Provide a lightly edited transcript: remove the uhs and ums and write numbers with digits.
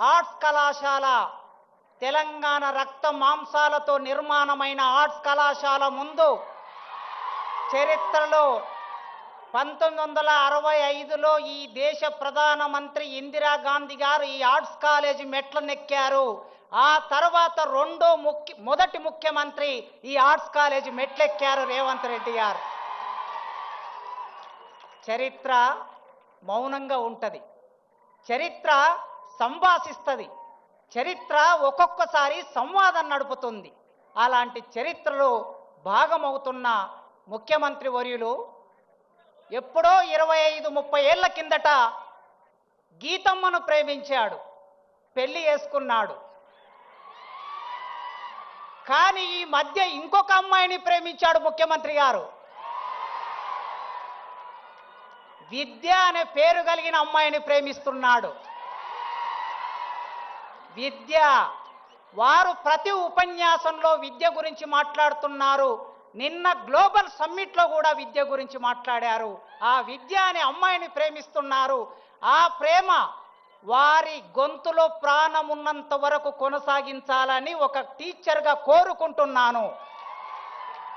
Arts కళాశాల తెలంగాణ రక్త మాంసాలతో నిర్మాణమైన arts కళాశాల ముందు చరిత్రలో 1965లో ఈ దేశ ప్రధానమంత్రి ఇందిరాగాంధీ గారు ఈ ఆర్ట్స్ కాలేజీ మెట్లనెక్కారు. ఆ తర్వాత మొదటి ముఖ్యమంత్రి ఈ ఆర్ట్స్ కాలేజీ మెట్లెక్కారు రేవంత్ రెడ్డి గారు. చరిత్ర మౌనంగా ఉంటది, చరిత్ర సంభాషిస్తుంది, చరిత్ర ఒక్కొక్కసారి సంవాదం నడుపుతుంది. అలాంటి చరిత్రలో భాగమవుతున్న ముఖ్యమంత్రి వర్యులు ఎప్పుడో 25-30 ఏళ్ల కిందట గీతమ్మను ప్రేమించాడు, పెళ్లి చేసుకున్నాడు. కానీ ఈ మధ్య ఇంకొక అమ్మాయిని ప్రేమించాడు ముఖ్యమంత్రి గారు. విద్య అనే పేరు కలిగిన అమ్మాయిని ప్రేమిస్తున్నాడు. విద్య, వారు ప్రతి ఉపన్యాసంలో విద్య గురించి మాట్లాడుతున్నారు. నిన్న గ్లోబల్ సమ్మిట్లో కూడా విద్య గురించి మాట్లాడారు. ఆ విద్య అనే అమ్మాయిని ప్రేమిస్తున్నారు. ఆ ప్రేమ వారి గొంతులో ప్రాణం ఉన్నంత వరకు కొనసాగించాలని ఒక టీచర్గా కోరుకుంటున్నాను.